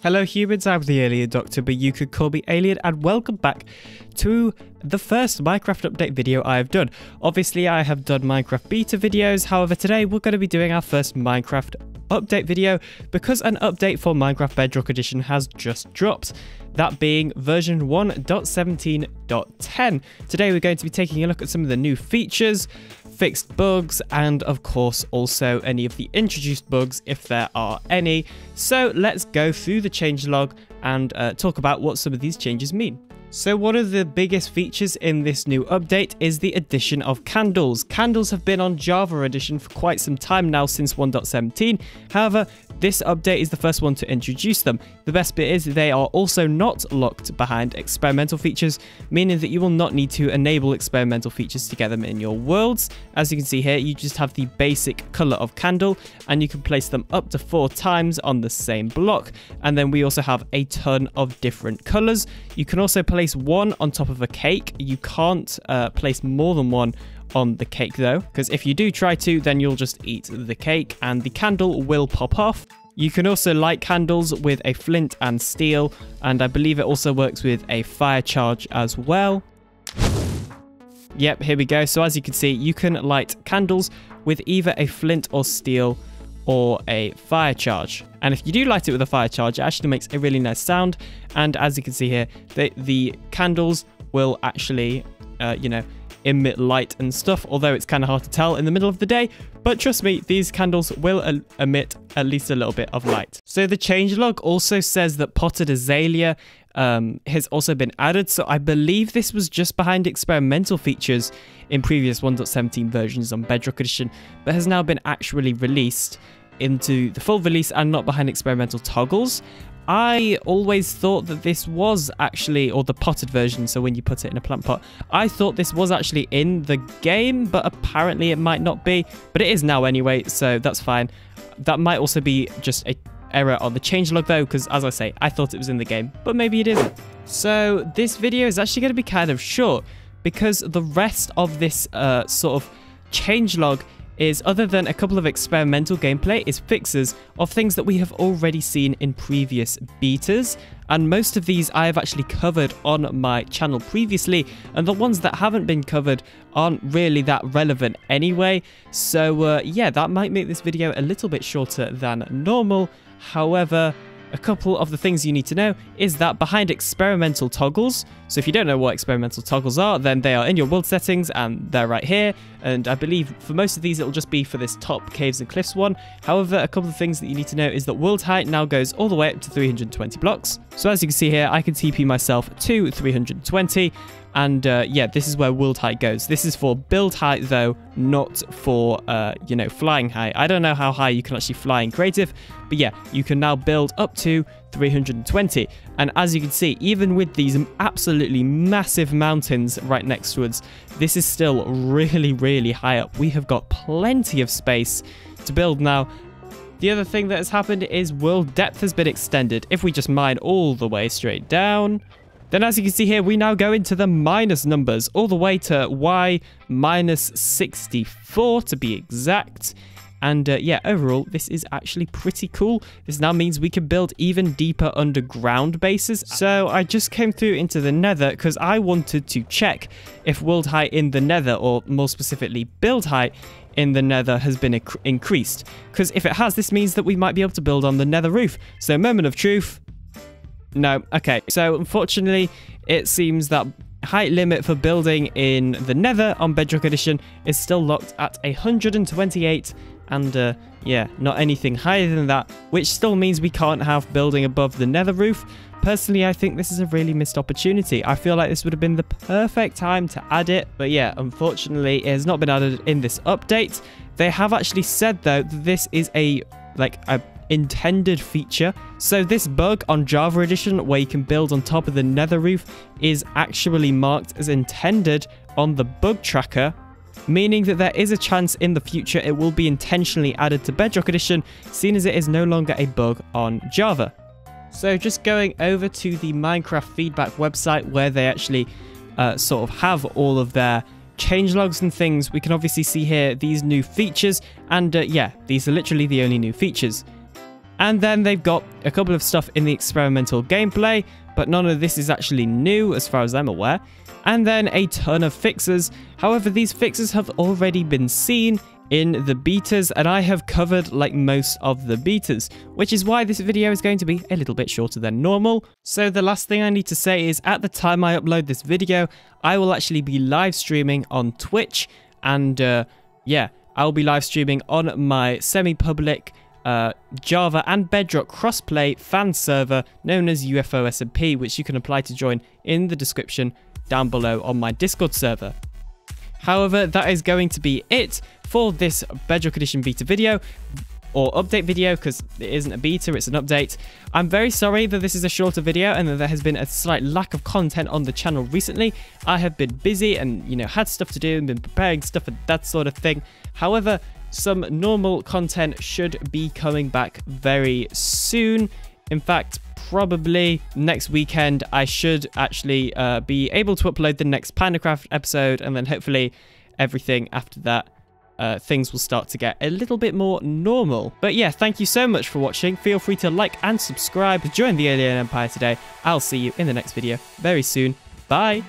Hello humans, I'm TheAlienDoctor, but you could call me Alien, and welcome back to the first Minecraft update video I have done. Obviously I have done Minecraft beta videos, however today we're going to be doing our first Minecraft update video because an update for Minecraft Bedrock Edition has just dropped, that being version 1.17.10. Today we're going to be taking a look at some of the new features, fixed bugs, and of course also any of the introduced bugs if there are any. So let's go through the changelog and talk about what some of these changes mean. So one of the biggest features in this new update is the addition of candles. Candles have been on Java Edition for quite some time now, since 1.17. However, this update is the first one to introduce them. The best bit is they are also not locked behind experimental features, meaning that you will not need to enable experimental features to get them in your worlds. As you can see here, you just have the basic color of candle, and you can place them up to 4 times on the same block. And then we also have a ton of different colors. You can also place one on top of a cake. You can't place more than one on the cake though, because if you do try to, then you'll just eat the cake and the candle will pop off. You can also light candles with a flint and steel, and I believe it also works with a fire charge as well. Yep, here we go. So as you can see, you can light candles with either a flint or steel or a fire charge. And if you do light it with a fire charge, it actually makes a really nice sound. And as you can see here, the candles will actually, emit light and stuff, although it's kind of hard to tell in the middle of the day. But trust me, these candles will emit at least a little bit of light. So the changelog also says that potted azalea has also been added. So I believe this was just behind experimental features in previous 1.17 versions on Bedrock Edition, but has now been actually released into the full release and not behind experimental toggles. I always thought that this was actually, or the potted version, so when you put it in a plant pot, I thought this was actually in the game, but apparently it might not be, but it is now anyway, so that's fine. That might also be just a error on the changelog though, because as I say, I thought it was in the game, but maybe it isn't. So this video is actually going to be kind of short, because the rest of this sort of changelog is, other than a couple of experimental gameplay, is fixes of things that we have already seen in previous betas. And most of these I have actually covered on my channel previously, and the ones that haven't been covered aren't really that relevant anyway. So yeah, that might make this video a little bit shorter than normal. However, a couple of the things you need to know is that behind experimental toggles, so if you don't know what experimental toggles are, then they are in your world settings and they're right here. And I believe for most of these, it'll just be for this top caves and cliffs one. However, a couple of things that you need to know is that world height now goes all the way up to 320 blocks. So as you can see here, I can TP myself to 320. And yeah, this is where world height goes. This is for build height though, not for, flying height. I don't know how high you can actually fly in creative, but yeah, you can now build up to 320. And as you can see, even with these absolutely massive mountains right next to us, this is still really, really high up. We have got plenty of space to build now. The other thing that has happened is world depth has been extended. If we just mine all the way straight down, then as you can see here, we now go into the minus numbers, all the way to Y minus 64 to be exact. And yeah, overall, this is actually pretty cool. This now means we can build even deeper underground bases. So I just came through into the nether because I wanted to check if world height in the nether, or more specifically build height in the nether, has been increased. Because if it has, this means that we might be able to build on the nether roof. So moment of truth. No. Okay, so unfortunately, it seems that height limit for building in the nether on Bedrock Edition is still locked at 128, and yeah, not anything higher than that, which still means we can't have building above the nether roof. Personally, I think this is a really missed opportunity. I feel like this would have been the perfect time to add it, but yeah, unfortunately, it has not been added in this update. They have actually said though that this is a intended feature. So this bug on Java Edition, where you can build on top of the nether roof, is actually marked as intended on the bug tracker, meaning that there is a chance in the future it will be intentionally added to Bedrock Edition, seeing as it is no longer a bug on Java. So just going over to the Minecraft feedback website, where they actually sort of have all of their changelogs and things, we can obviously see here these new features, and yeah, these are literally the only new features. And then they've got a couple of stuff in the experimental gameplay, but none of this is actually new as far as I'm aware. And then a ton of fixes. However, these fixes have already been seen in the betas, and I have covered like most of the betas, which is why this video is going to be a little bit shorter than normal. So the last thing I need to say is at the time I upload this video, I will actually be live streaming on Twitch, and yeah, I'll be live streaming on my semi-public Java and Bedrock crossplay fan server known as UFO SMP, which you can apply to join in the description down below on my Discord server. However, that is going to be it for this Bedrock Edition beta video, or update video, because it isn't a beta, it's an update. I'm very sorry that this is a shorter video and that there has been a slight lack of content on the channel recently. I have been busy and, you know, had stuff to do and been preparing stuff and that sort of thing. However, some normal content should be coming back very soon. In fact, probably next weekend, I should actually be able to upload the next Minecraft episode, and then hopefully everything after that, things will start to get a little bit more normal. But yeah, thank you so much for watching. Feel free to like and subscribe. Join the Alien Empire today. I'll see you in the next video very soon. Bye!